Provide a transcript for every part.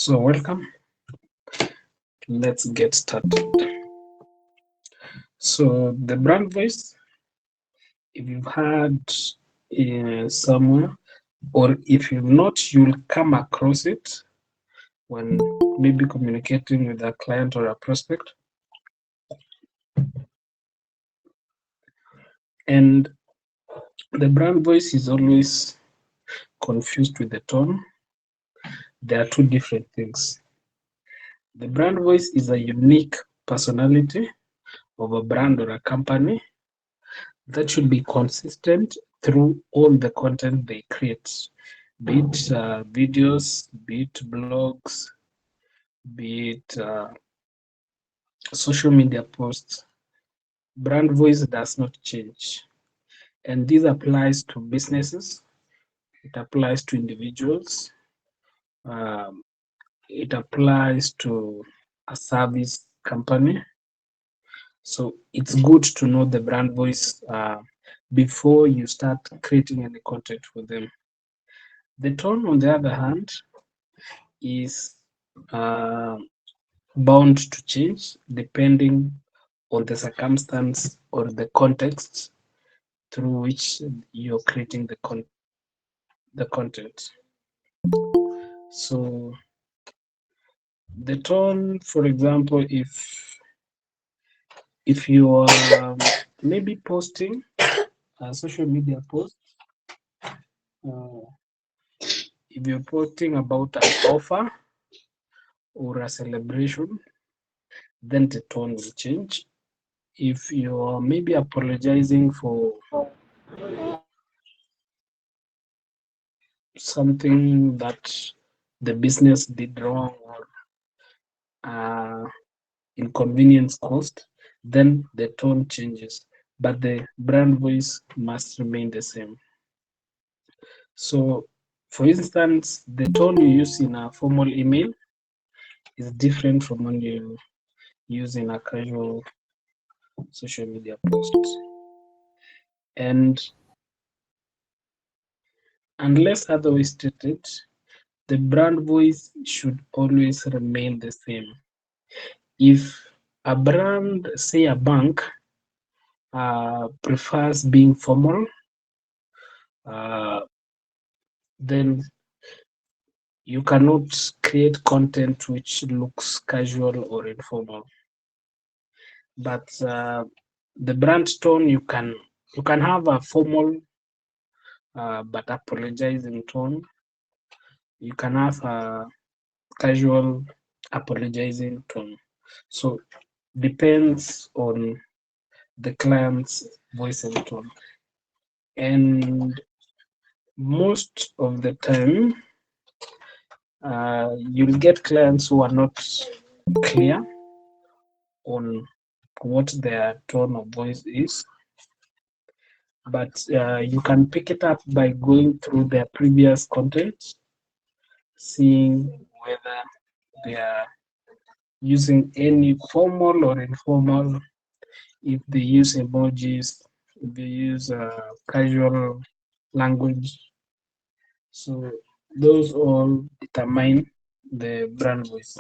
So welcome. Let's get started. So the brand voice, if you've heard somewhere, or if you've not, you'll come across it when maybe communicating with a client or a prospect. And the brand voice is always confused with the tone. There are two different things. The brand voice is a unique personality of a brand or a company that should be consistent through all the content they create, be it videos, be it blogs, be it social media posts. Brand voice does not change. And this applies to businesses, it applies to individuals, um, it applies to a service company. So it's good to know the brand voice before you start creating any content for them. The tone, on the other hand, is uh, bound to change depending on the circumstance or the context through which you're creating the content. So the tone, for example, if you are maybe posting a social media post, uh, if you're posting about an offer or a celebration, then the tone will change. If you're maybe apologizing for something that the business did wrong or inconvenience caused, then the tone changes, but the brand voice must remain the same. So, for instance, the tone you use in a formal email is different from when you use in a casual social media post. And unless otherwise stated, the brand voice should always remain the same. If a brand, say a bank, prefers being formal, uh, then you cannot create content which looks casual or informal. But the brand tone, you can have a formal but apologizing tone. You can have a casual apologizing tone. So depends on the client's voice and tone. And most of the time, you'll get clients who are not clear on what their tone of voice is, but you can pick it up by going through their previous content, seeing whether they are using any formal or informal, if they use emojis, if they use casual language. So those all determine the brand voice.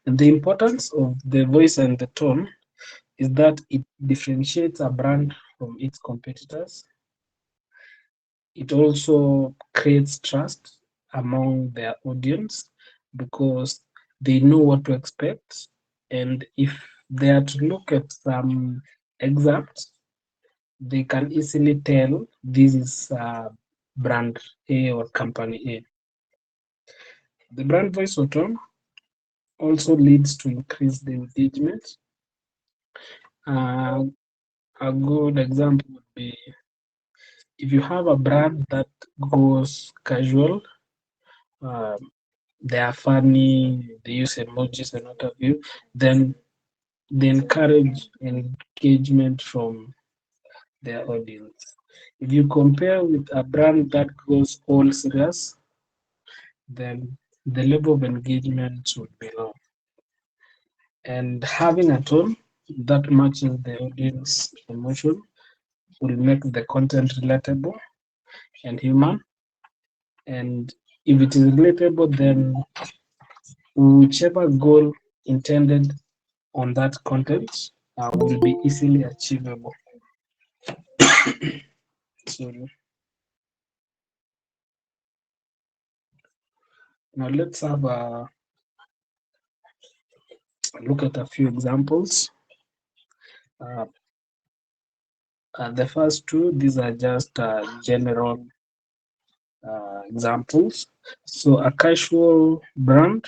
And the importance of the voice and the tone is that it differentiates a brand from its competitors. It also creates trust among their audience because they know what to expect. And if they are to look at some excerpts, they can easily tell this is brand A or company A. The brand voice or tone also leads to increased engagement. Uh, a good example would be if you have a brand that goes casual, um, they are funny, they use emojis and what have you, then they encourage engagement from their audience. If you compare with a brand that goes all serious, then the level of engagement would be low. And having a tone that matches the audience emotion will make the content relatable and human, and If it is relatable, then whichever goal intended on that content will be easily achievable. So now let's have a look at a few examples. Uh, the first two, these are just general examples. So a casual brand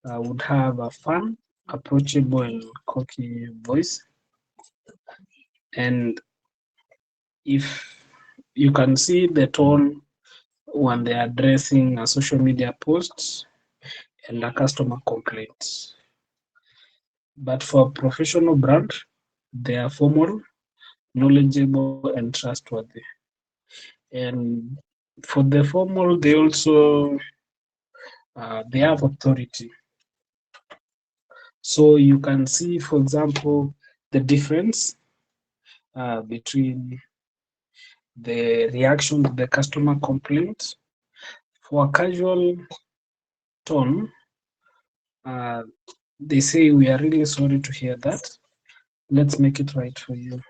would have a fun, approachable, and cocky voice. And if you can see the tone when they are addressing a social media posts and a customer complaint. But for a professional brand, they are formal, knowledgeable, and trustworthy. And for the formal, they also they have authority. So you can see, for example, the difference between the reaction to the customer complaint. For a casual tone, uh, they say, "We are really sorry to hear that. Let's make it right for you."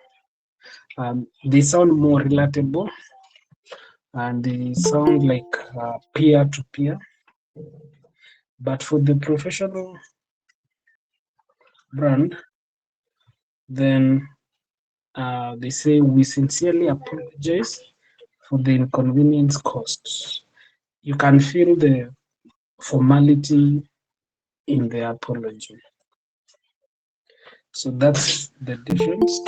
They sound more relatable and they sound like peer to peer. But for the professional brand, then they say, "We sincerely apologize for the inconvenience caused." You can feel the formality in the apology. So that's the difference.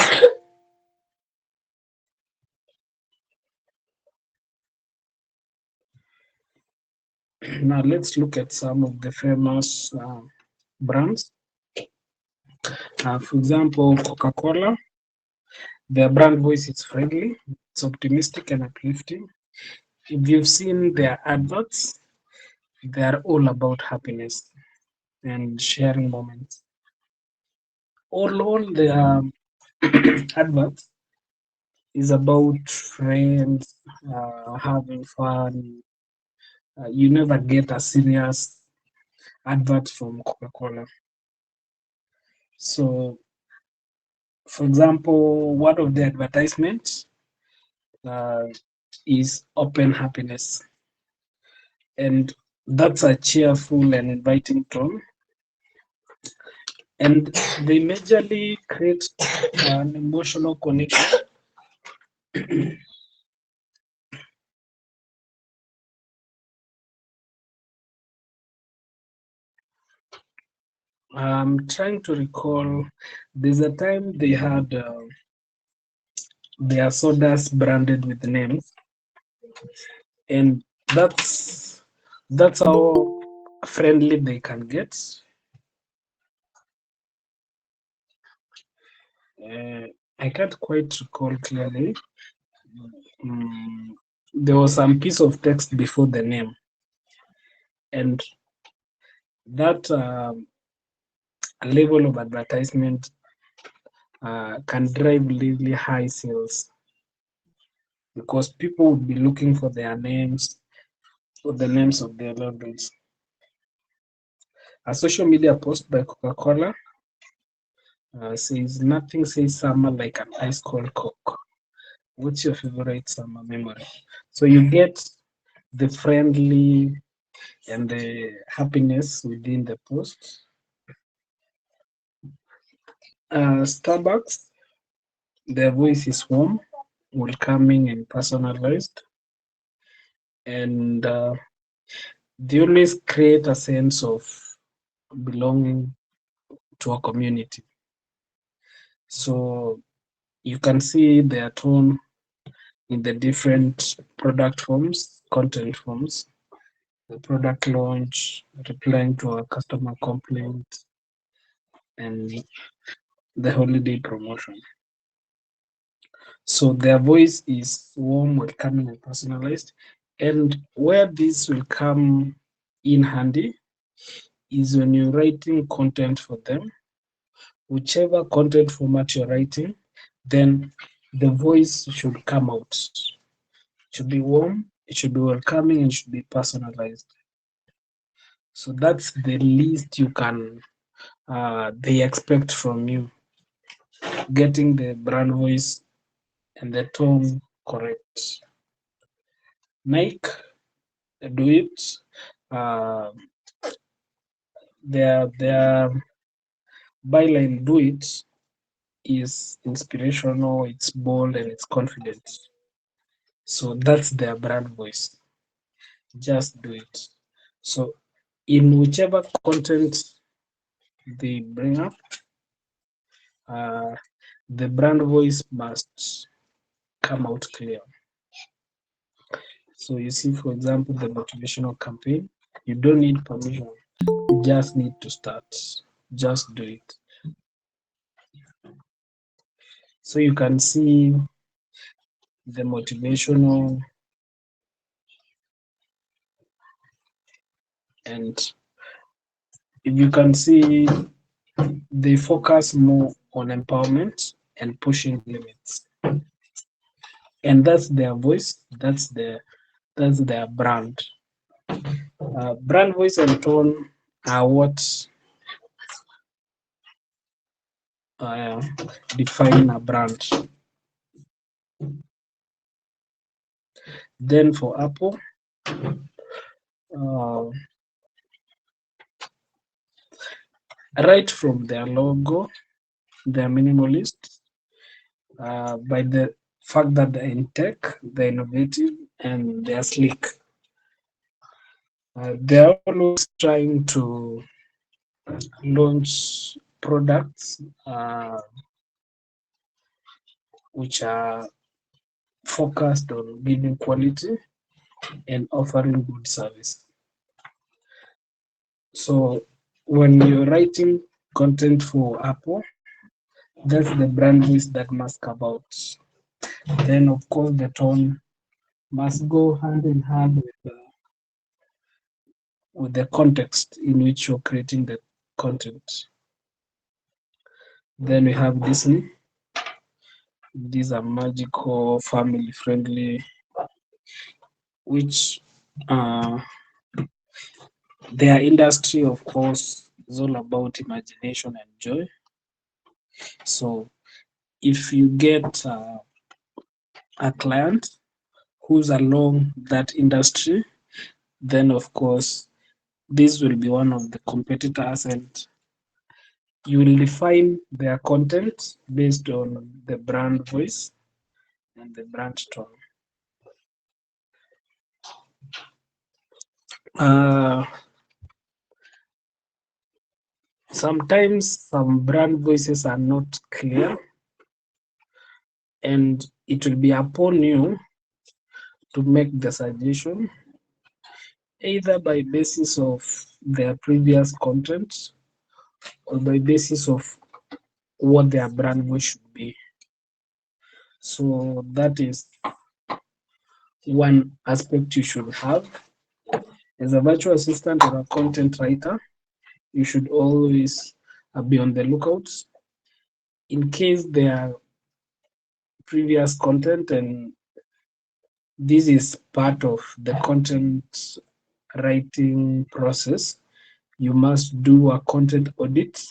Now let's look at some of the famous brands. For example, Coca-Cola. Their brand voice is friendly, it's optimistic and uplifting. If you've seen their adverts, they are all about happiness and sharing moments. All their adverts is about friends having fun. You never get a serious advert from Coca-Cola. So, for example, one of the advertisements uh, is open happiness, and that's a cheerful and inviting tone. And they majorly create an emotional connection. I'm trying to recall. There's a time they had their sodas branded with names, and that's how friendly they can get. Uh, I can't quite recall clearly. Mm, there was some piece of text before the name, and that level of advertisement can drive really high sales because people would be looking for their names or the names of their logos. A social media post by Coca-Cola says, "Nothing says summer like an ice cold Coke." What's your favorite summer memory? So you get the friendly and the happiness within the post. Starbucks, their voice is warm, welcoming, and personalized, and they always create a sense of belonging to a community. So you can see their tone in the different product forms, content forms, the product launch, replying to a customer complaint, and the holiday promotion. So their voice is warm, welcoming, and personalized. And where this will come in handy is when you're writing content for them, whichever content format you're writing, then the voice should come out. Should be warm It should be welcoming and should be personalized. So that's the least you can they expect from you, getting the brand voice and the tone correct. Nike, do it. Uh, their byline, do it, is inspirational, it's bold, and it's confident. So that's their brand voice. Just do it. So in whichever content they bring up, uh, the brand voice must come out clear. So you see, for example, the motivational campaign, you don't need permission. You just need to start. Just do it. So you can see the motivational, and if you can see they focus more on empowerment and pushing limits. And that's their voice, that's their brand. Brand voice and tone are what uh, define a brand. Then for Apple, uh, right from their logo, they're minimalist, by the fact that they're in tech, they're innovative, and they're sleek. They're always trying to launch products which are focused on giving quality and offering good service. So when you're writing content for Apple, that's the brand voice that must come out. Then, of course, the tone must go hand in hand with the context in which you're creating the content. Then we have Disney. These are magical, family friendly, which their industry, of course, is all about imagination and joy. So if you get a client who's along that industry, then of course this will be one of the competitors, and you will define their content based on the brand voice and the brand tone. Uh, Sometimes some brand voices are not clear, and it will be upon you to make the suggestion either by basis of their previous content or by basis of what their brand voice should be. So that is one aspect you should have. As a virtual assistant or a content writer, you should always be on the lookout in case their previous content, and this is part of the content writing process. You must do a content audit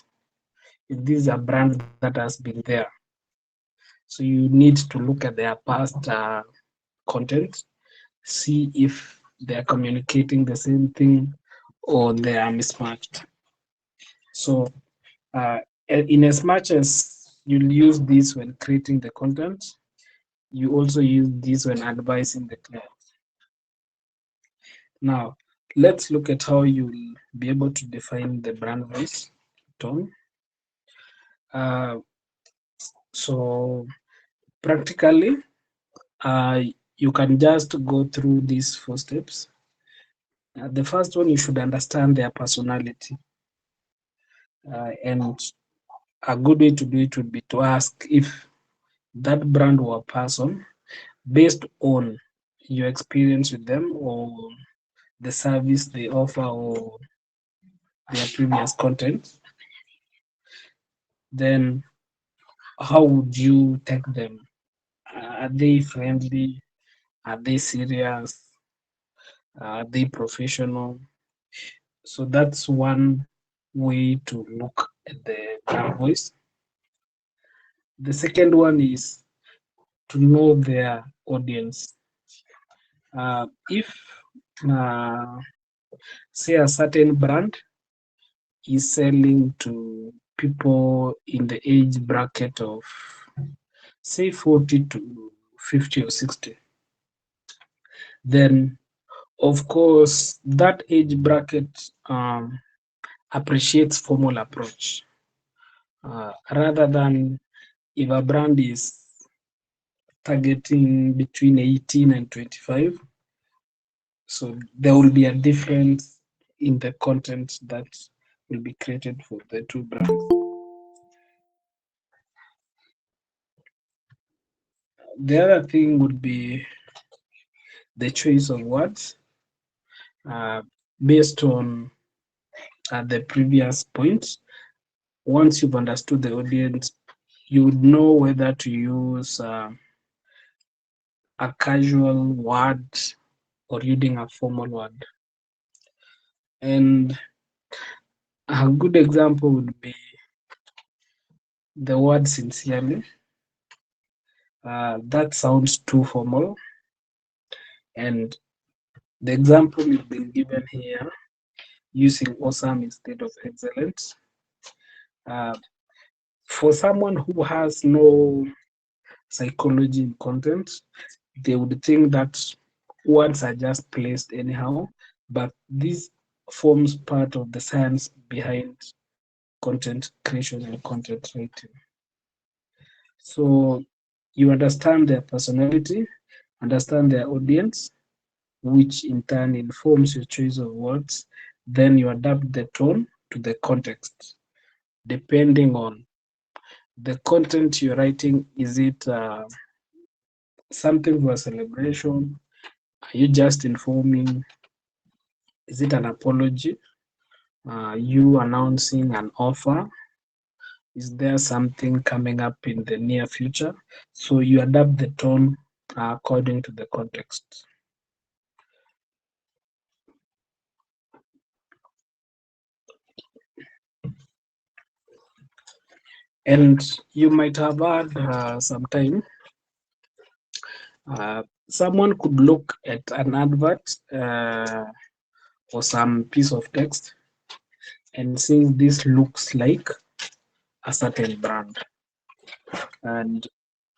if this is a brand that has been there. So you need to look at their past content, see if they are communicating the same thing or they are mismatched. So, in as much as you'll use this when creating the content, you also use this when advising the client. Now, let's look at how you'll be able to define the brand voice tone. Uh, so, practically, uh, you can just go through these 4 steps. The first one, you should understand their personality. And a good way to do it would be to ask if that brand or person, based on your experience with them or the service they offer or their previous content, then how would you take them? Are they friendly? Are they serious? Are they professional? So that's one way to look at the brand voice. The second one is to know their audience. If say a certain brand is selling to people in the age bracket of say 40 to 50 or 60, then of course that age bracket appreciates formal approach rather than if a brand is targeting between 18 and 25. So there will be a difference in the content that will be created for the two brands. The other thing would be the choice of words uh, based on the previous points. Once you've understood the audience, you would know whether to use a casual word or using a formal word. And a good example would be the word sincerely. That sounds too formal. And the example we've been given here, using awesome instead of excellent. Uh, for someone who has no psychology in content, they would think that words are just placed anyhow, but this forms part of the science behind content creation and content writing. So you understand their personality, understand their audience, which in turn informs your choice of words. Then you adapt the tone to the context, depending on the content you're writing. Is it something for a celebration? Are you just informing? Is it an apology? You announcing an offer? Is there something coming up in the near future? So you adapt the tone according to the context. And you might have had sometime someone could look at an advert or some piece of text and say this looks like a certain brand, and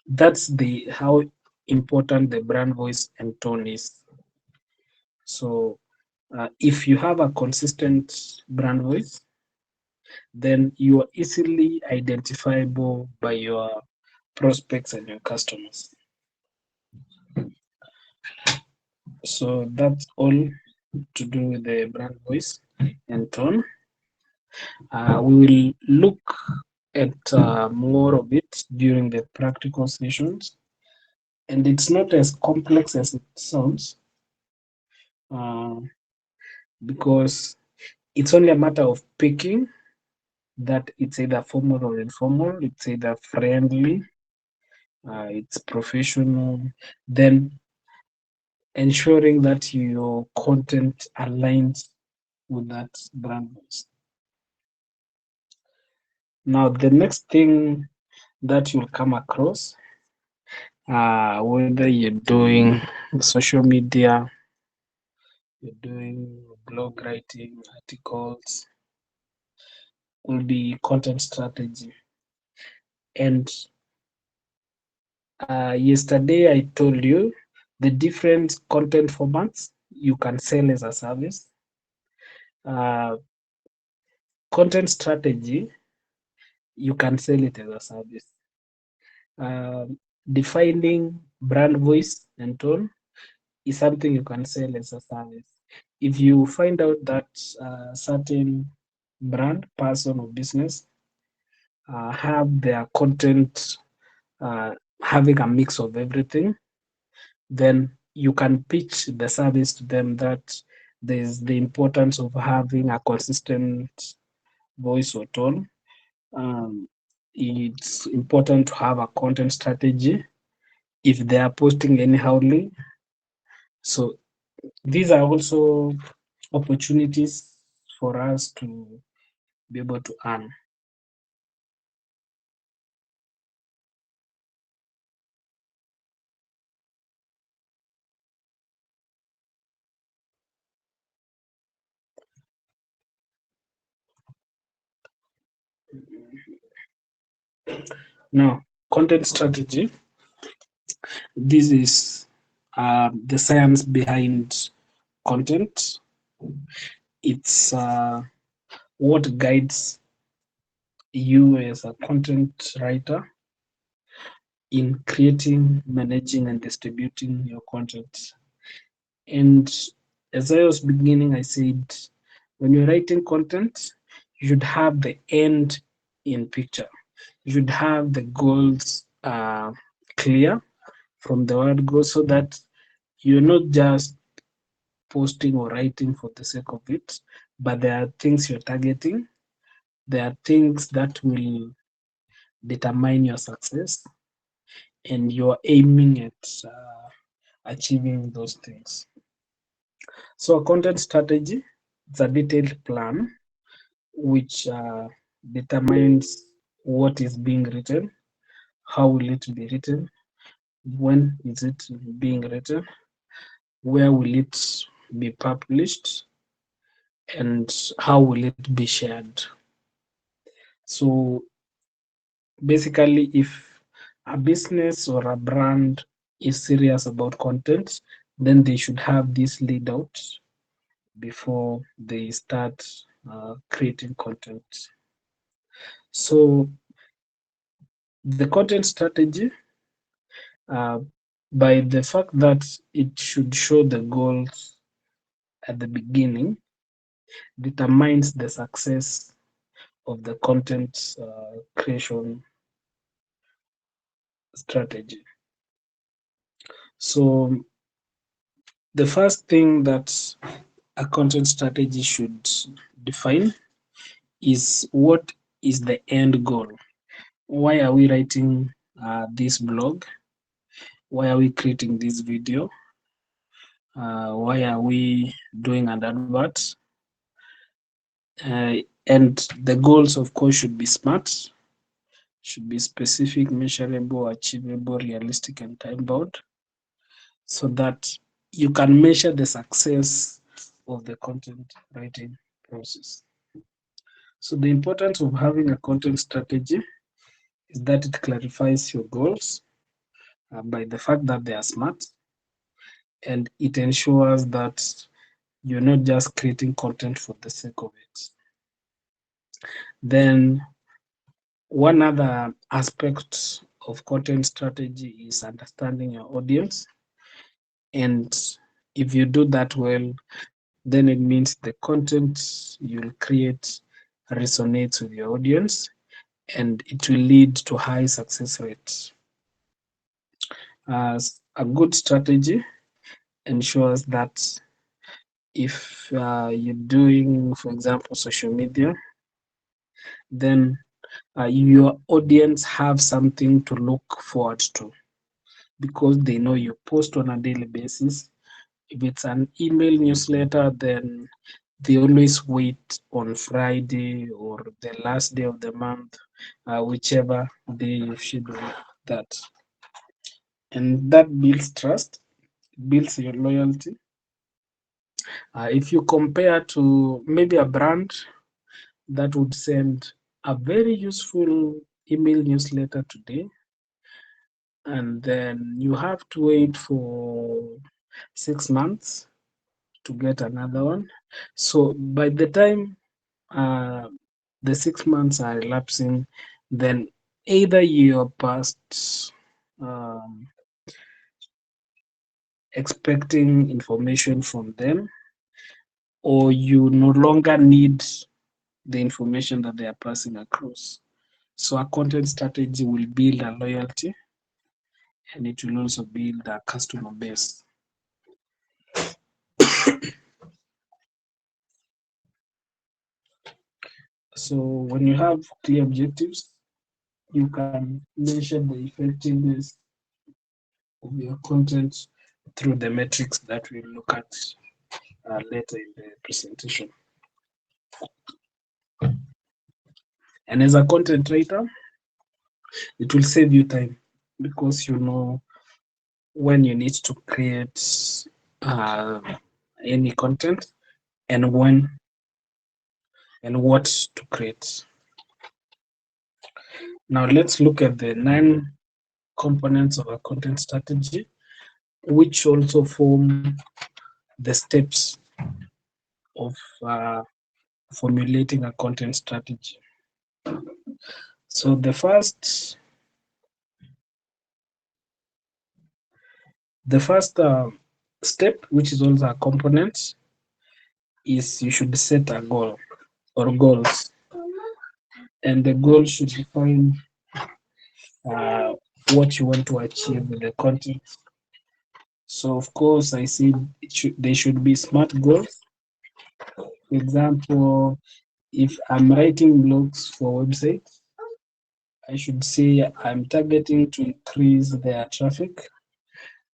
that's the how important the brand voice and tone is. So if you have a consistent brand voice, then you are easily identifiable by your prospects and your customers. So that's all to do with the brand voice and tone. We will look at more of it during the practical sessions, and it's not as complex as it sounds uh, because it's only a matter of picking that it's either formal or informal, it's either friendly, it's professional, then ensuring that your content aligns with that brand voice. Now, the next thing that you'll come across, whether you're doing social media, you're doing blog writing, articles, will be content strategy. And yesterday I told you the different content formats you can sell as a service. Uh, Content strategy, you can sell it as a service. Defining brand voice and tone is something you can sell as a service. If you find out that certain brand, person, or business have their content having a mix of everything, then you can pitch the service to them that there's the importance of having a consistent voice or tone. It's important to have a content strategy if they are posting anyhowly. So These are also opportunities for us to be able to earn. Now, content strategy. This is the science behind content. It's what guides you as a content writer in creating, managing, and distributing your content. And as I was beginning, I said when you're writing content, you should have the end in picture. You should have the goals clear from the word go, so that you're not just posting or writing for the sake of it, but there are things you're targeting. There are things that will determine your success, and you're aiming at achieving those things. So, a content strategy is a detailed plan which determines what is being written, how will it be written, when is it being written, where will it be published, and how will it be shared. So basically, if a business or a brand is serious about content, then they should have this laid out before they start creating content. So the content strategy, uh, by the fact that it should show the goals at the beginning, determines the success of the content creation strategy. So the first thing that a content strategy should define is what is the end goal. Why are we writing this blog? Why are we creating this video? Why are we doing an advert? And the goals, of course, should be smart, should be specific, measurable, achievable, realistic, and time bound, so that you can measure the success of the content writing process. So, the importance of having a content strategy is that it clarifies your goals by the fact that they are smart, and it ensures that you're not just creating content for the sake of it. Then, one other aspect of content strategy is understanding your audience. And if you do that well, then it means the content you'll create resonates with your audience, and it will lead to high success rates. A good strategy ensures that if you're doing, for example, social media, then your audience have something to look forward to because they know you post on a daily basis. If it's an email newsletter, then they always wait on Friday or the last day of the month, whichever day you schedule that. And that builds trust, builds your loyalty. If you compare to maybe a brand that would send a very useful email newsletter today, and then you have to wait for 6 months to get another one. So by the time uh, the 6 months are elapsing, then either you're past um, expecting information from them, or you no longer need the information that they are passing across. So a content strategy will build a loyalty, and it will also build a customer base. So when you have clear objectives, you can measure the effectiveness of your content through the metrics that we'll look at later in the presentation. And as a content writer, it will save you time because you know when you need to create uh, any content and when and what to create. Now let's look at the 9 components of a content strategy, which also form the steps of uh, formulating a content strategy. So the first step, which is also a component, is you should set a goal or goals, and the goal should define uh, what you want to achieve with the content. So of course, I see they should be smart goals. For example, if I'm writing blogs for websites, I should say I'm targeting to increase their traffic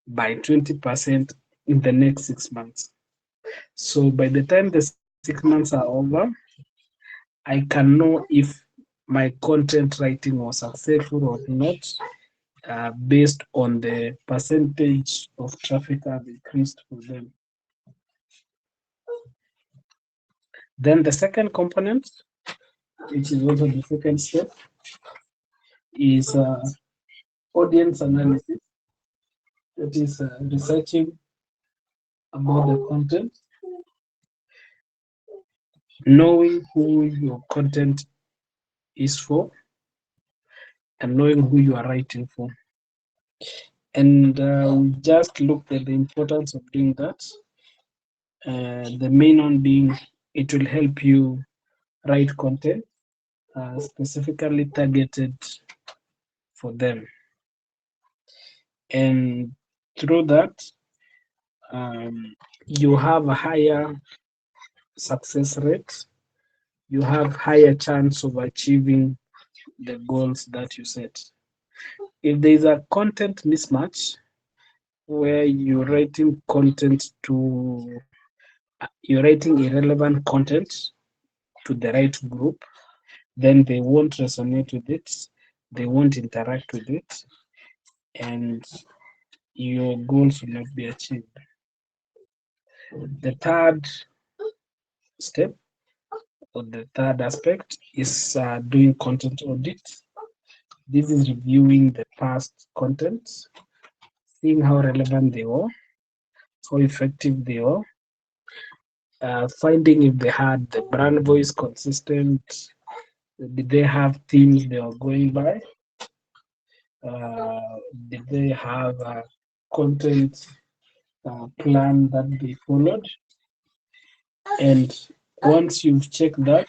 by 20% in the next 6 months. So by the time the 6 months are over, I can know if my content writing was successful or not, based on the percentage of traffic I've increased for them. Then the second component, which is also the second step, is audience analysis. That is researching about the content, knowing who your content is for, and knowing who you are writing for. And we just looked at the importance of doing that. The main one being it will help you write content specifically targeted for them. And through that, you have a higher success rate, you have higher chance of achieving the goals that you set. If there is a content mismatch where you're writing irrelevant content to the right group, then they won't resonate with it, they won't interact with it, and your goals will not be achieved. The third step or the third aspect is doing content audit. This is reviewing the past content, seeing how relevant they were, how effective they were, finding if they had the brand voice consistent, did they have themes they were going by, uh, did they have a content plan that they followed, and once you've checked that,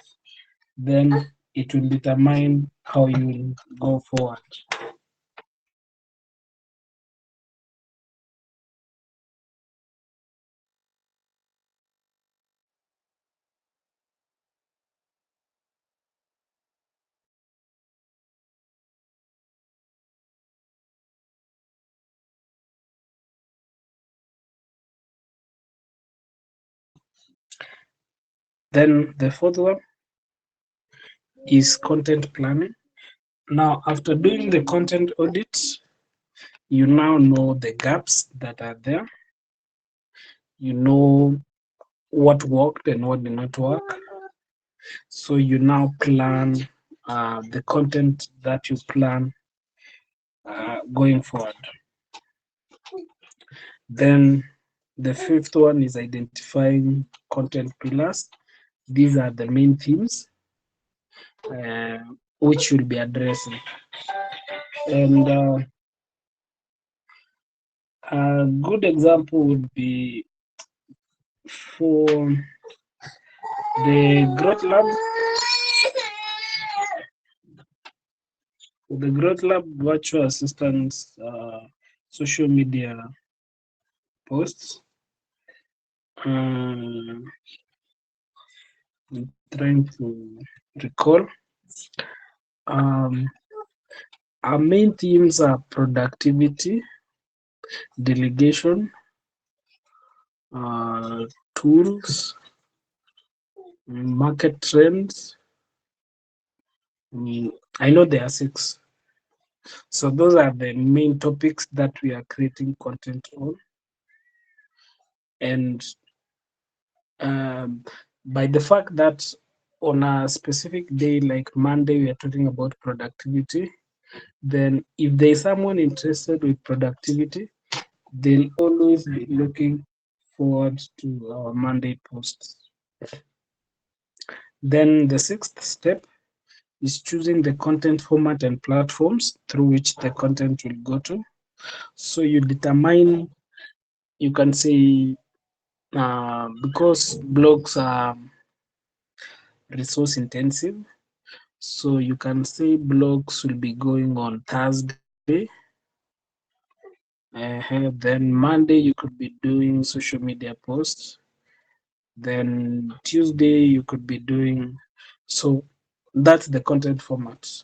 then it will determine how you will go forward. Then the fourth one is content planning. Now, after doing the content audit, you now know the gaps that are there. You know what worked and what did not work. So you now plan the content that you plan going forward. Then the fifth one is identifying content pillars. These are the main themes uh, which you'll be addressing. And a good example would be for the growth lab. The growth lab virtual assistants social media posts. I'm trying to recall. Um, our main themes are productivity, delegation, uh, tools, market trends. I know there are six. So those are the main topics that we are creating content on. And um, by the fact that on a specific day like Monday, we are talking about productivity, then if there is someone interested with productivity, they'll always be looking forward to our Monday posts. Then the sixth step is choosing the content format and platforms through which the content will go to. So you determine, you can say, because blogs are resource intensive, so you can say blogs will be going on Thursday. Then Monday you could be doing social media posts. Then Tuesday you could be doing, so that's the content format.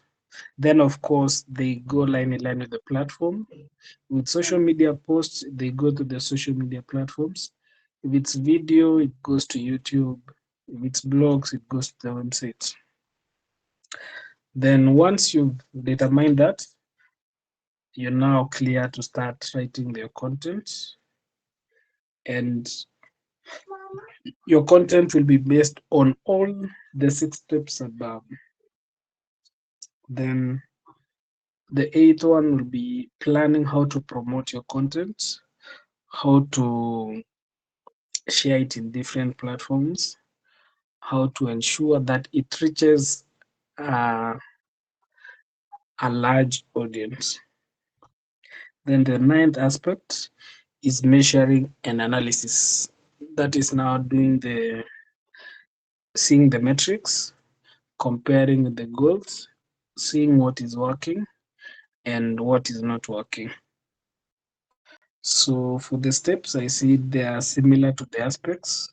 Then of course they go line in line with the platform. With social media posts, they go to the social media platforms. If it's video, it goes to YouTube. If it's blogs, it goes to the website. Then once you've determined that, you're now clear to start writing your content. And your content will be based on all the six steps above. Then the eighth one will be planning how to promote your content, how to share it in different platforms, how to ensure that it reaches uh, a large audience. Then the ninth aspect is measuring and analysis. That is now doing the seeing the metrics, comparing the goals, seeing what is working and what is not working. So for the steps, I see they are similar to the aspects.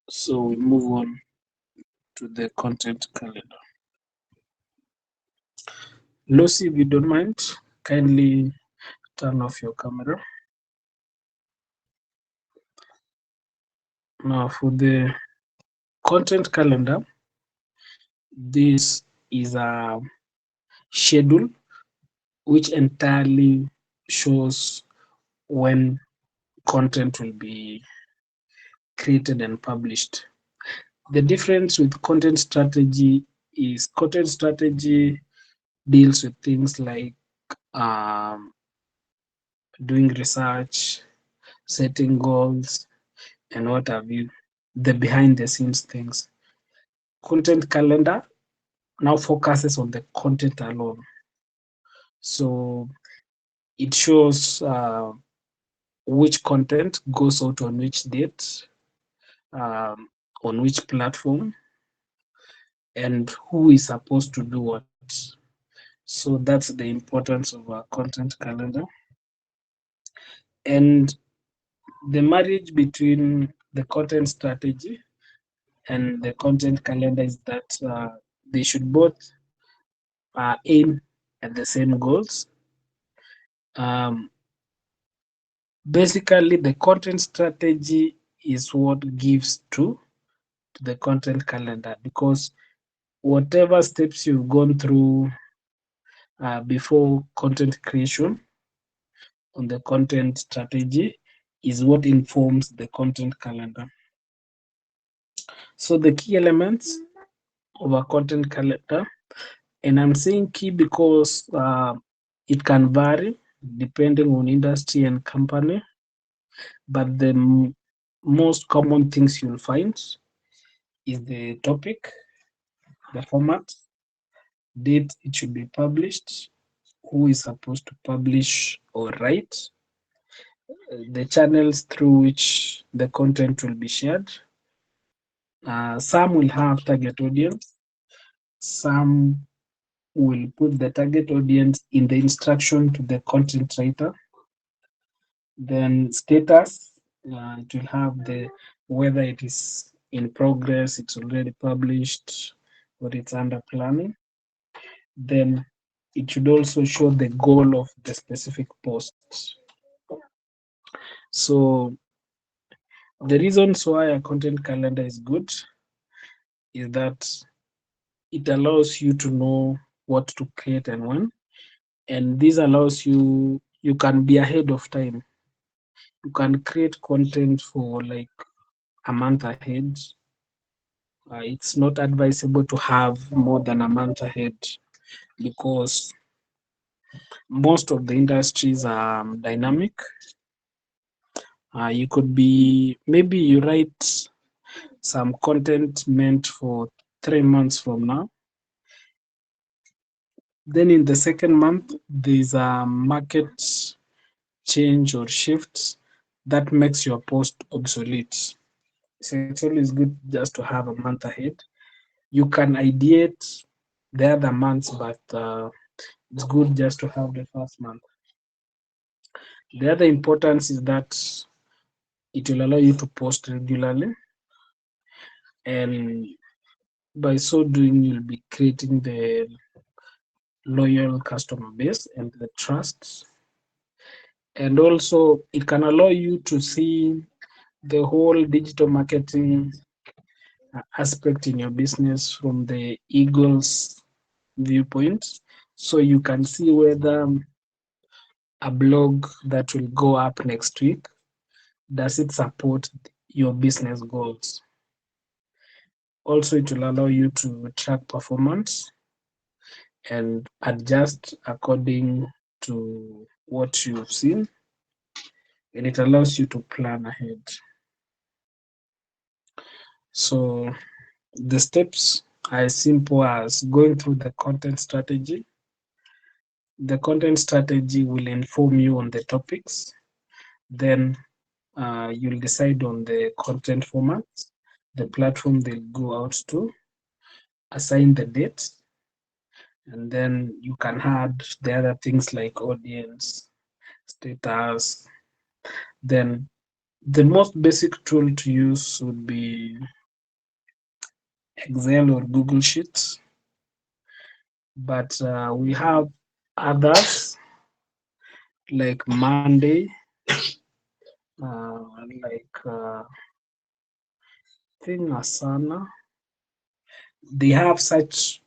So we move on to the content calendar. Lucy, if you don't mind, kindly turn off your camera. Now for the content calendar, this is a schedule which entirely shows when content will be created and published. The difference with content strategy is content strategy deals with things like um, doing research, setting goals, and what have you, the behind the scenes things. Content calendar now focuses on the content alone. So it shows which content goes out on which date, um, on which platform, and who is supposed to do what. So that's the importance of a content calendar. And the marriage between the content strategy and the content calendar is that they should both aim at the same goals. Um, Basically, the content strategy is what gives to the content calendar, because whatever steps you've gone through before content creation on the content strategy is what informs the content calendar. So the key elements of a content calendar, and I'm saying key because it can vary depending on industry and company, but the most common things you'll find is the topic, the format, date it should be published, who is supposed to publish or write, the channels through which the content will be shared. Some will have target audience, some will put the target audience in the instruction to the content writer. Then status, it will have the whether it is in progress, it's already published, or it's under planning. Then it should also show the goal of the specific posts. So The reasons why a content calendar is good is that it allows you to know what to create and when, and this allows you can be ahead of time. You can create content for like a month ahead. It's not advisable to have more than a month ahead because most of the industries are dynamic. You could be maybe you write some content meant for 3 months from now. Then in the second month, there's a market change or shift that makes your post obsolete. So it's always good just to have a month ahead. You can ideate the other months, but it's good just to have the first month. The other importance is that it will allow you to post regularly, and by so doing, you'll be creating the loyal customer base and the trust. And also, it can allow you to see the whole digital marketing aspect in your business from the eagle's viewpoint. So you can see whether a blog that will go up next week, does it support your business goals? Also, it will allow you to track performance and adjust according to what you've seen, and it allows you to plan ahead. So the steps are as simple as going through the content strategy. The content strategy will inform you on the topics. Then you'll decide on the content format, the platform they'll go out to, assign the date, and then you can add the other things like audience, status. Then the most basic tool to use would be Excel or Google Sheets, but we have others like Monday, like thing Asana. They have such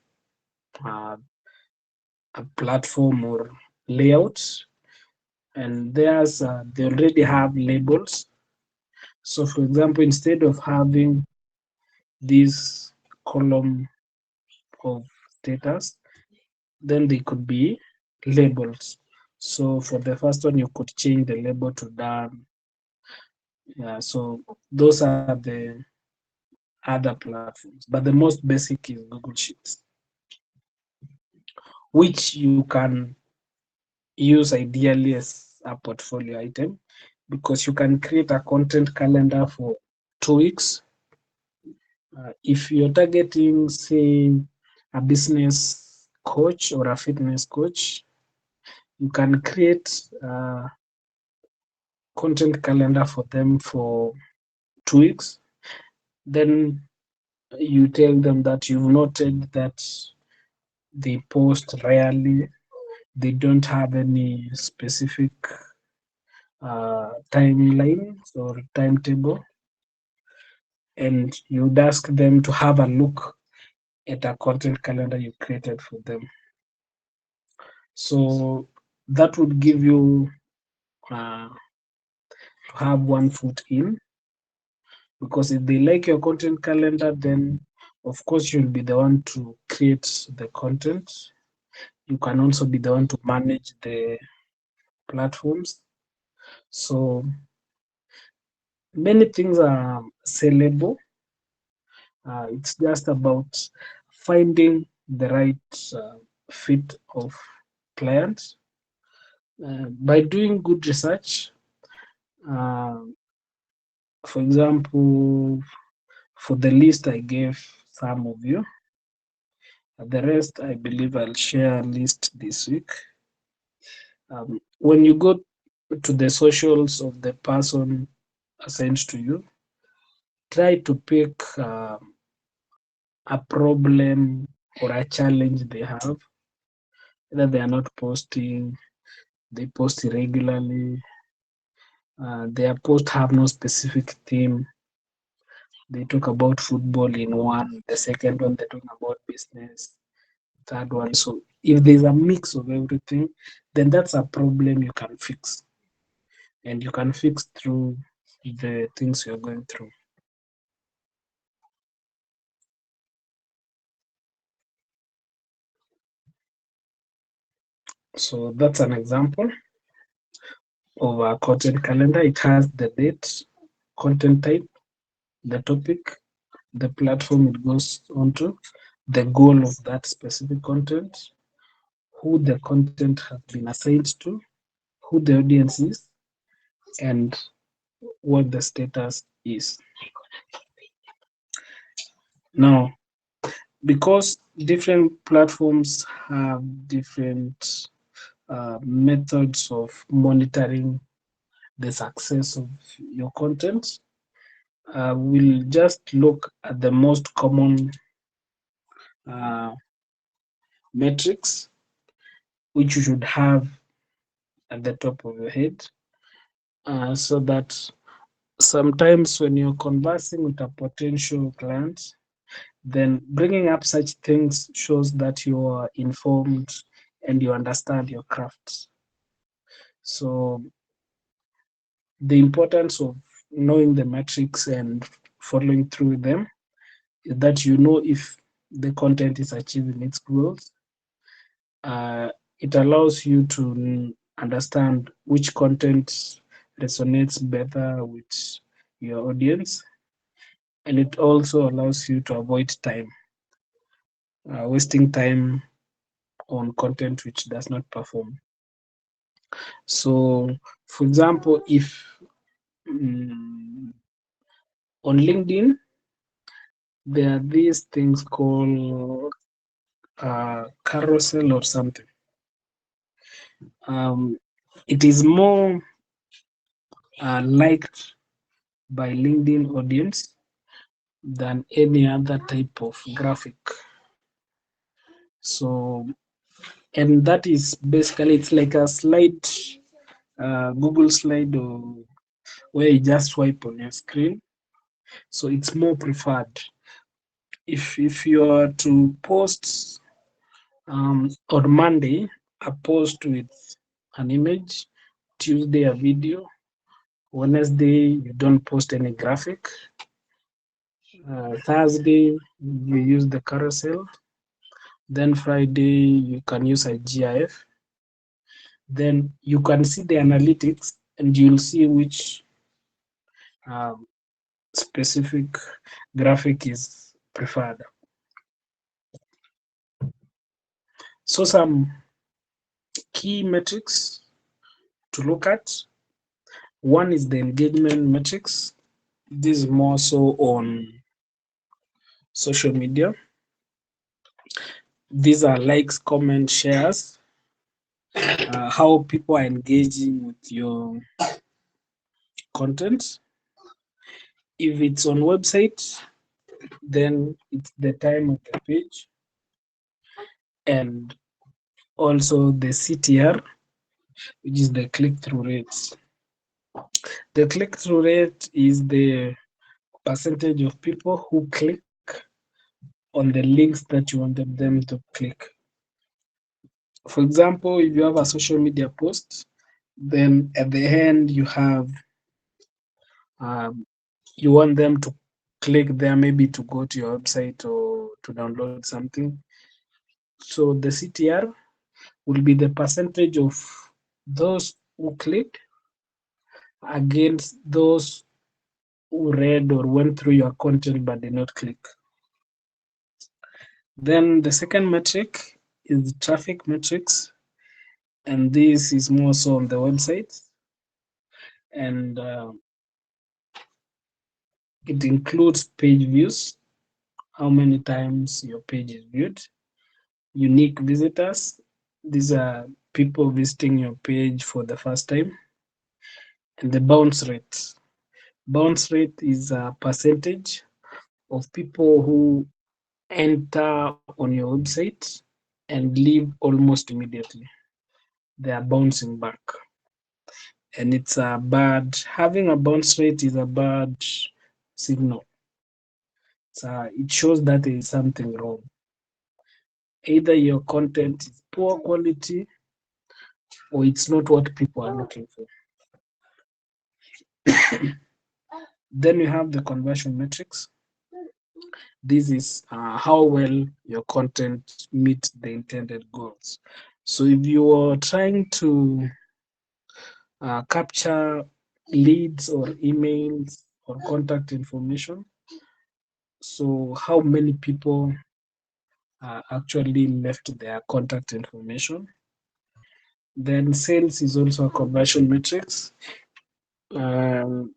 uh, a platform or layout, and there's they already have labels. So, for example, instead of having this column of status, then they could be labels. So, for the first one, you could change the label to done. Yeah, so those are the other platforms, but the most basic is Google Sheets, which you can use ideally as a portfolio item because you can create a content calendar for 2 weeks. If you're targeting, say, a business coach or a fitness coach, you can create a content calendar for them for 2 weeks. Then you tell them that you've noted that they post rarely, they don't have any specific timelines or timetable, and you'd ask them to have a look at a content calendar you created for them. So that would give you to have one foot in, because if they like your content calendar, then of course you'll be the one to create the content. You can also be the one to manage the platforms. So many things are sellable. It's just about finding the right fit of clients. By doing good research, uh, for example, for the list I gave some of you, the rest I believe I'll share a list this week. When you go to the socials of the person assigned to you, try to pick a problem or a challenge they have. Either they are not posting, they post irregularly, Their posts have no specific theme. They talk about football in one, the second one they talk about business, third one. So if there's a mix of everything, then that's a problem you can fix, and you can fix through the things you're going through. So that's an example of a content calendar. It has the date, content type, the topic, the platform it goes onto, the goal of that specific content, who the content has been assigned to, who the audience is, and what the status is. Now, because different platforms have different methods of monitoring the success of your content, we'll just look at the most common uh, metrics which you should have at the top of your head, so that sometimes when you're conversing with a potential client, then bringing up such things shows that you are informed and you understand your craft. So the importance of knowing the metrics and following through with them is that you know if the content is achieving its goals. Uh, it allows you to understand which content resonates better with your audience, and it also allows you to avoid time, wasting time on content which does not perform. So, for example, if mm, on LinkedIn there are these things called carousel or something. Um, it is more liked by LinkedIn audience than any other type of graphic. So, and that is basically it's like a slide, Google slide, or where you just swipe on your screen. So it's more preferred. If you are to post on Monday a post with an image, Tuesday a video, Wednesday you don't post any graphic, Thursday you use the carousel, then Friday you can use a GIF, then you can see the analytics and you'll see which um, specific graphic is preferred. So some key metrics to look at. One is the engagement metrics. This is more so on social media. These are likes, comments, shares, how people are engaging with your content. If it's on website, then it's the time of the page and also the CTR, which is the click-through rate. The click-through rate is the percentage of people who click on the links that you wanted them to click. For example, if you have a social media post, then at the end you have um, you want them to click there, maybe to go to your website or to download something. So the CTR will be the percentage of those who click against those who read or went through your content but did not click. Then the second metric is traffic metrics, and this is more so on the website, and it includes page views, how many times your page is viewed, unique visitors, these are people visiting your page for the first time, and the bounce rate. Bounce rate is a percentage of people who enter on your website and leave almost immediately. They are bouncing back. and it's a bad, having a bounce rate is a bad signal. It shows that there is something wrong. Either your content is poor quality or it's not what people are looking for. Then you have the conversion metrics. This is how well your content meets the intended goals. So if you are trying to capture leads or emails or contact information, so how many people actually left their contact information? Then sales is also a conversion metrics. Um,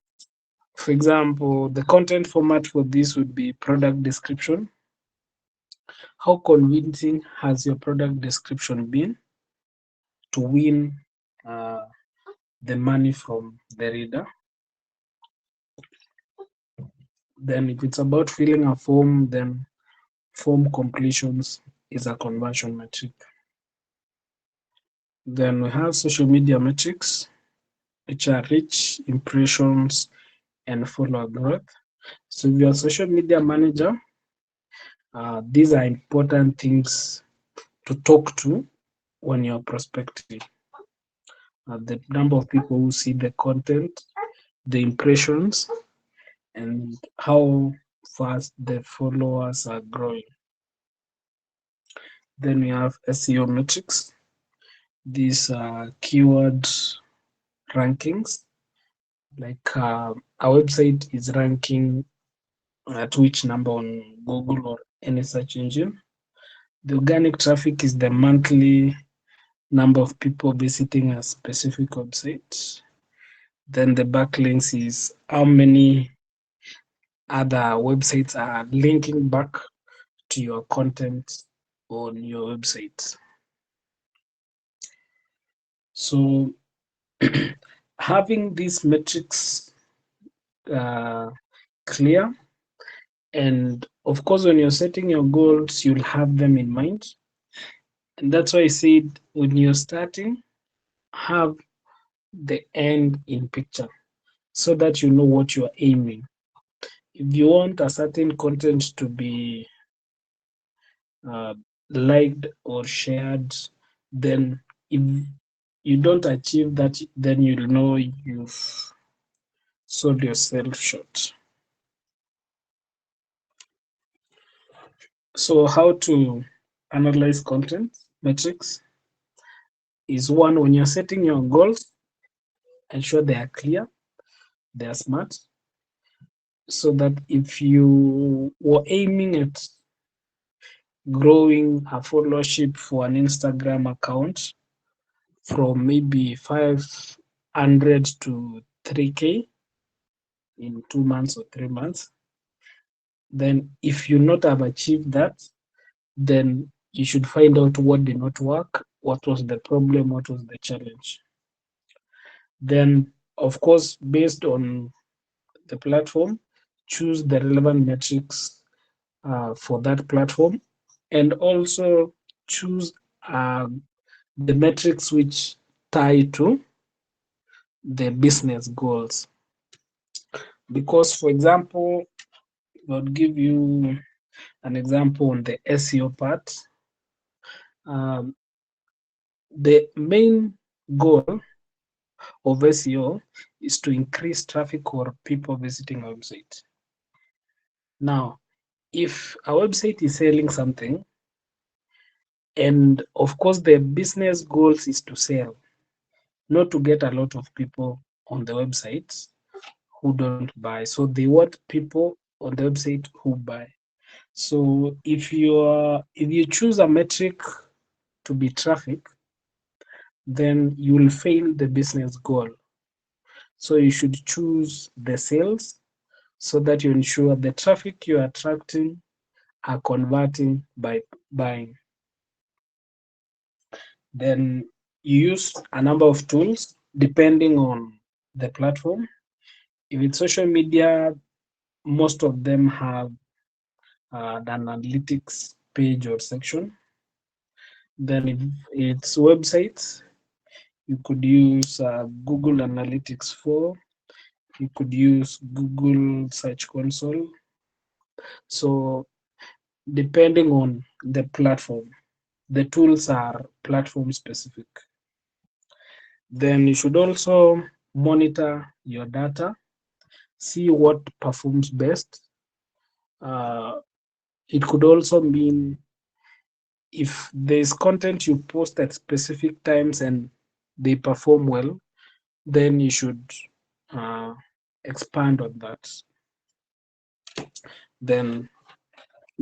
for example, the content format for this would be product description. How convincing has your product description been to win uh, the money from the reader? Then, if it's about filling a form, then form completions is a conversion metric. Then we have social media metrics, which are reach, impressions, and follower growth. So, if you're a social media manager, these are important things to talk to when you're prospecting. The number of people who see the content, the impressions, and how fast the followers are growing. Then we have SEO metrics. These are keyword rankings, like a website is ranking at which number on Google or any search engine. The organic traffic is the monthly number of people visiting a specific website. Then the backlinks is how many other websites are linking back to your content on your website. So having these metrics uh, clear, and of course, when you're setting your goals, you'll have them in mind. And that's why I said when you're starting, have the end in picture so that you know what you're aiming. If you want a certain content to be uh, liked or shared, then if you don't achieve that, then you'll know you've sold yourself short. So, how to analyze content metrics is one, when you're setting your goals, ensure they are clear, they are smart, so that if you were aiming at growing a followership for an Instagram account from maybe 500 to 3K in 2 months or 3 months, then if you not have achieved that, then you should find out what did not work, what was the problem, what was the challenge. Then, of course, based on the platform, choose the relevant metrics for that platform, and also choose uh, the metrics which tie to the business goals. Because, for example, I'll give you an example on the SEO part. Um, the main goal of SEO is to increase traffic or people visiting a website. Now, if a website is selling something, and of course the business goals is to sell, not to get a lot of people on the website who don't buy. So they want people on the website who buy. So if you choose a metric to be traffic, then you will fail the business goal. So you should choose the sales so that you ensure the traffic you are attracting are converting by buying. Then you use a number of tools depending on the platform. If it's social media, most of them have an analytics page or section. Then if it's websites, You could use Google Analytics 4. You could use Google Search Console. So depending on the platform, the tools are platform specific. Then you should also monitor your data, see what performs best. Uh, it could also mean if there's content you post at specific times and they perform well, then you should uh, expand on that. Then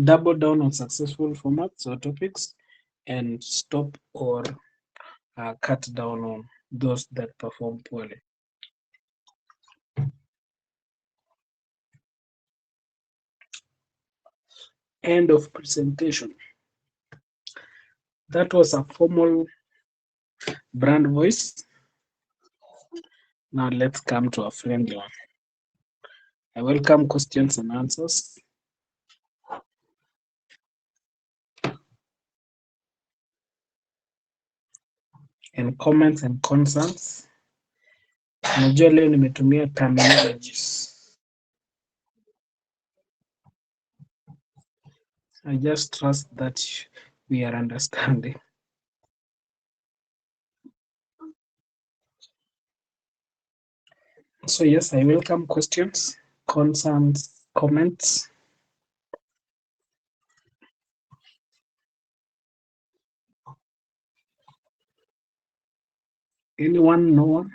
double down on successful formats or topics and stop or cut down on those that perform poorly. End of presentation. That was a formal brand voice. Now let's come to a friendly one. I welcome questions and answers. And comments and concerns. Najua leo nimetumia terminologies. I just trust that we are understanding. So yes, I welcome questions, concerns, comments. Anyone? No one?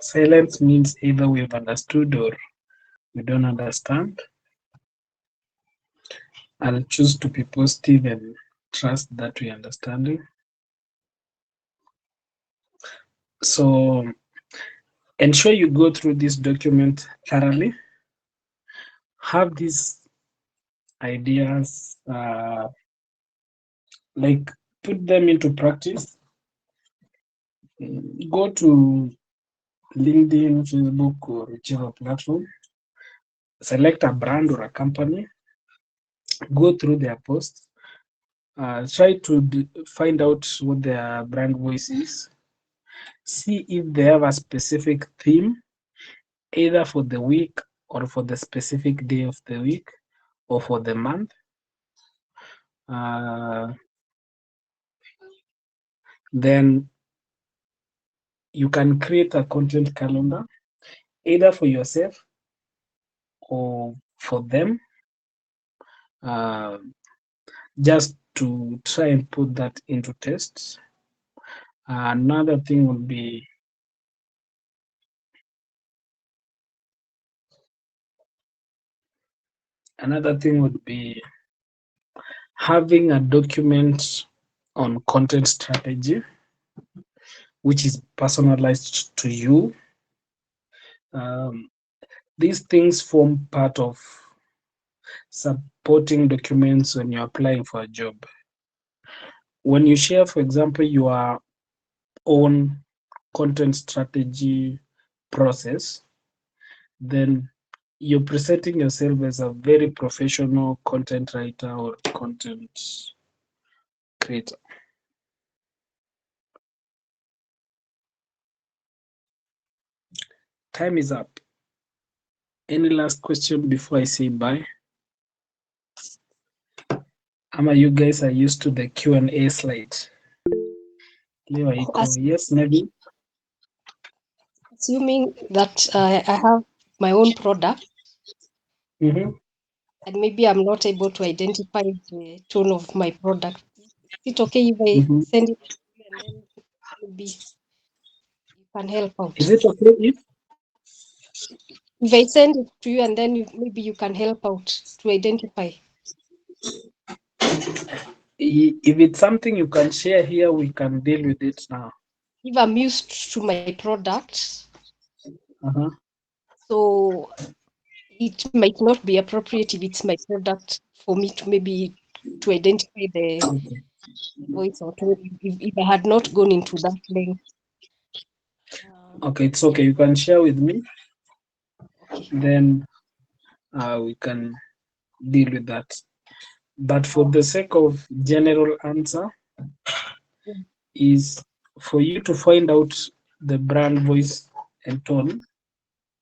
Silence means either we've understood or we don't understand. I'll choose to be positive and trust that we understanding. So ensure you go through this document thoroughly. Have these ideas, like put them into practice. Go to LinkedIn, Facebook, or whichever platform. Select a brand or a company. Go through their posts. Try to find out what their brand voice is. See if they have a specific theme, either for the week or for the specific day of the week or for the month. Then you can create a content calendar, either for yourself or for them, just to try and put that into tests. Another thing would be having a document on content strategy, which is personalized to you. These things form part of supporting documents when you're applying for a job. When you share, for example, your own content strategy process, then you're presenting yourself as a very professional content writer or content creator. Time is up. Any last question before I say bye? Ama you guys are used to the Q&A slide. Yes, maybe. Assuming that I have my own product, Mm-hmm. and maybe I'm not able to identify the tone of my product, is it okay if I Mm-hmm. send it to you and then maybe you can help out? Is it okay If I send it to you and then maybe you can help out to identify? if it's something you can share here, we can deal with it now. If I'm used to my product, Uh-huh. so it might not be appropriate if it's my product for me to maybe to identify Okay. the voice or tone if I had not gone into that length. Okay, it's okay. You can share with me. Okay. then we can deal with that. But for the sake of general answer, Yeah. is for you to find out the brand voice and tone,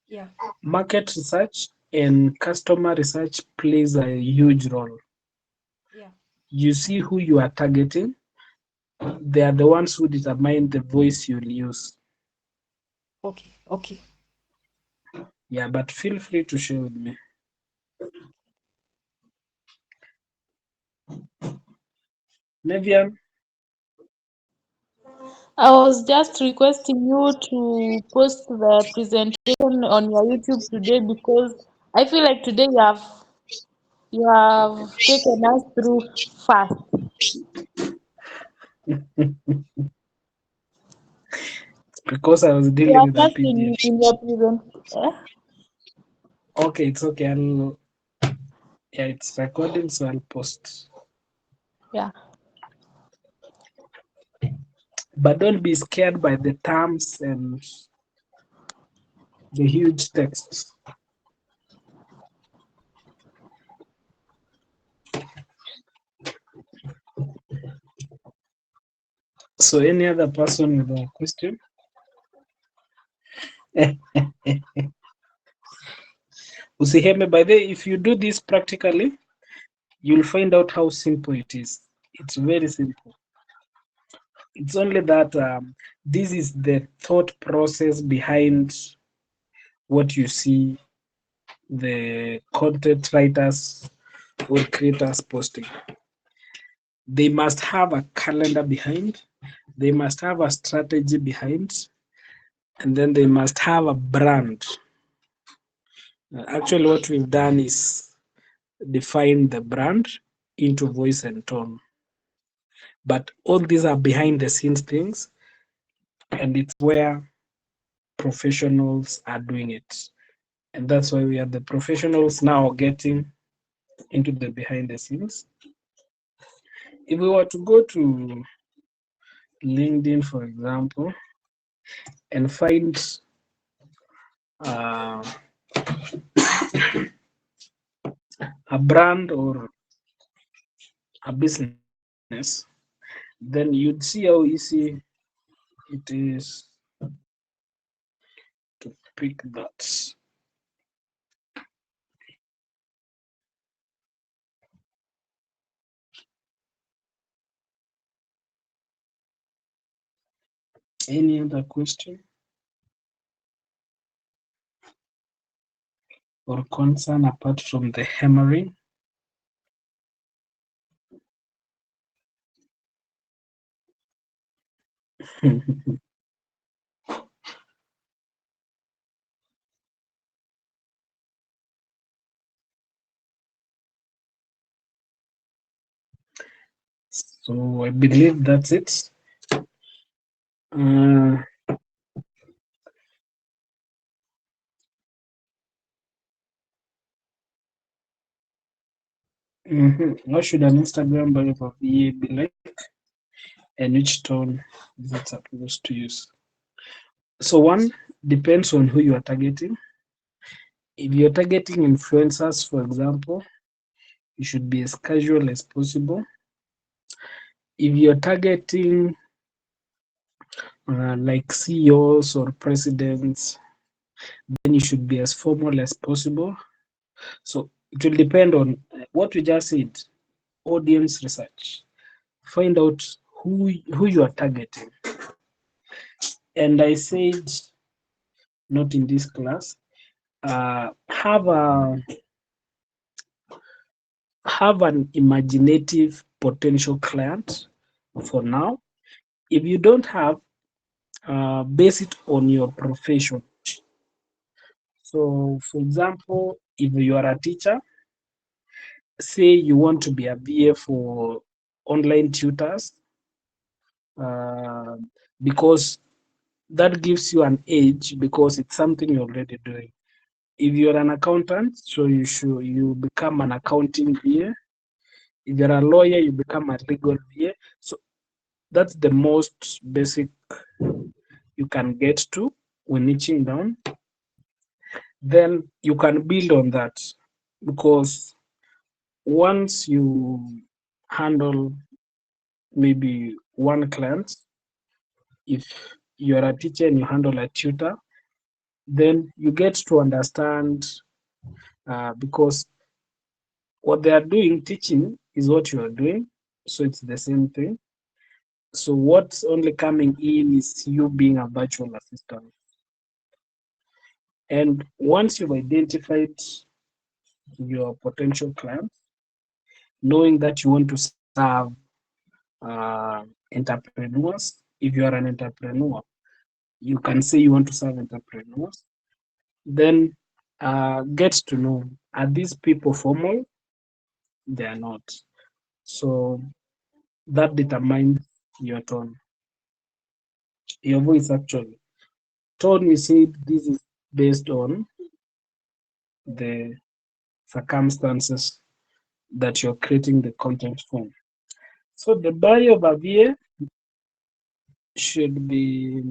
Yeah. market research and customer research plays a huge role. Yeah. You see who you are targeting, they are the ones who determine the voice you'll use. Okay. Okay. Yeah, but feel free to share with me. Nevian, I was just requesting you to post the presentation on your YouTube today because I feel like today you have taken us through fast. because I was You dealing are with a fast PDF. in your present. Eh? Okay, it's okay. Yeah, it's recording, so I'll post. Yeah. But don't be scared by the terms and the huge text. So, any other person with a question? Usiheme, by the way, if you do this practically, you'll find out how simple it is. It's very simple. It's only that this is the thought process behind what you see the content writers or creators posting. They must have a calendar behind, they must have a strategy behind, and then they must have a brand. Actually, what we've done is define the brand into voice and tone. But all these are behind the scenes things, and it's where professionals are doing it. And that's why we are the professionals now getting into the behind the scenes. If we were to go to LinkedIn, for example, and find uh, a brand or a business, then you'd see how easy it is to pick that. Any other question or concern apart from the hammering? So I believe that's it. Uh, What should an Instagram bio for VA be like, and which tone is it supposed to use? So one depends on who you are targeting. If you're targeting influencers, for example, you should be as casual as possible. If you're targeting like CEOs or presidents, then you should be as formal as possible. So it will depend on what we just said, audience research. Find out who you are targeting. And I said, not in this class, have an imaginative potential client for now. If you don't have, base it on your profession. So, for example, if you are a teacher, say you want to be a VA for online tutors, uh, because that gives you an edge because it's something you're already doing. If you're an accountant, so you become an accounting VA. If you're a lawyer, you become a legal VA. So that's the most basic you can get to when niching down. then you can build on that, because once you handle maybe one client, if you're a teacher and you handle a tutor, then you get to understand, because what they are doing, teaching, is what you are doing. So it's the same thing. So what's only coming in is you being a virtual assistant. And once you've identified your potential clients, knowing that you want to serve entrepreneurs, if you are an entrepreneur, you can say you want to serve entrepreneurs, then get to know, are these people formal? They are not. So that determines your tone, your voice actually. Tone, we said this is based on the circumstances that you're creating the content from. So the bio of a VA should be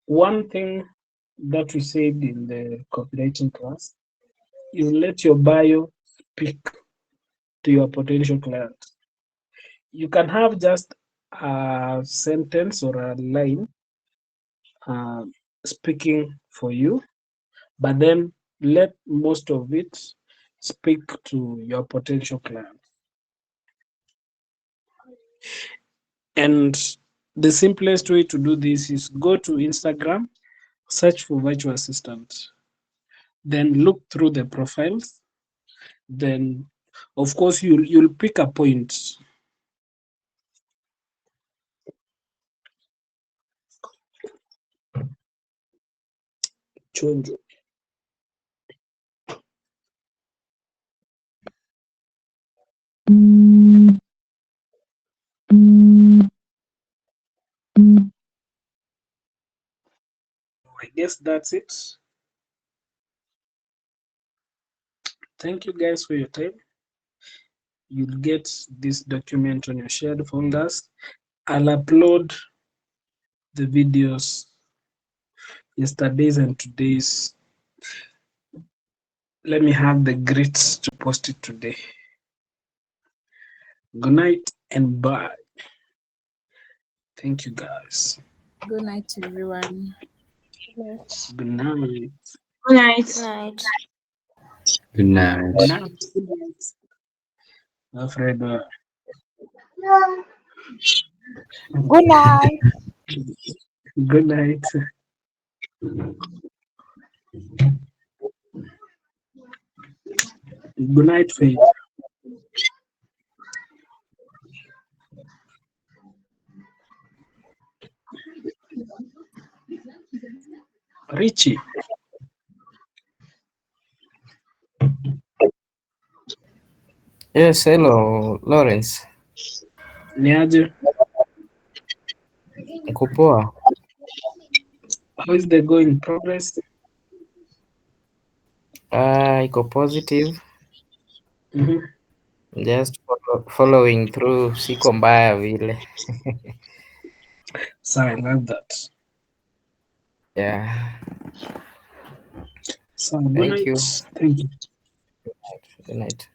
one thing that we said in the copywriting class is let your bio speak to your potential client. You can have just a sentence or a line uh, speaking for you, but then let most of it speak to your potential client. And the simplest way to do this is go to Instagram, search for virtual assistant, then look through the profiles. Then, of course, you'll pick a point. Chonjo. I guess that's it. Thank you guys for your time. You'll get this document on your shared folders. I'll upload the videos, yesterday's and today's. Let me have the grits to post it today. Good night and bye. Thank you guys. Good night, everyone. Good night. Good night. Night. Good night. Good night. Good night. Alfredo. Good night. Good night. Good night, Faith. Richie. Yes, hello, Lawrence. Niaje. Uko poa? How is the going progress? Iko positive. Mm-hmm. Just following through, siko mbaya vile. So I love that. Yeah. So good Thank night. you. Thank you. Good night.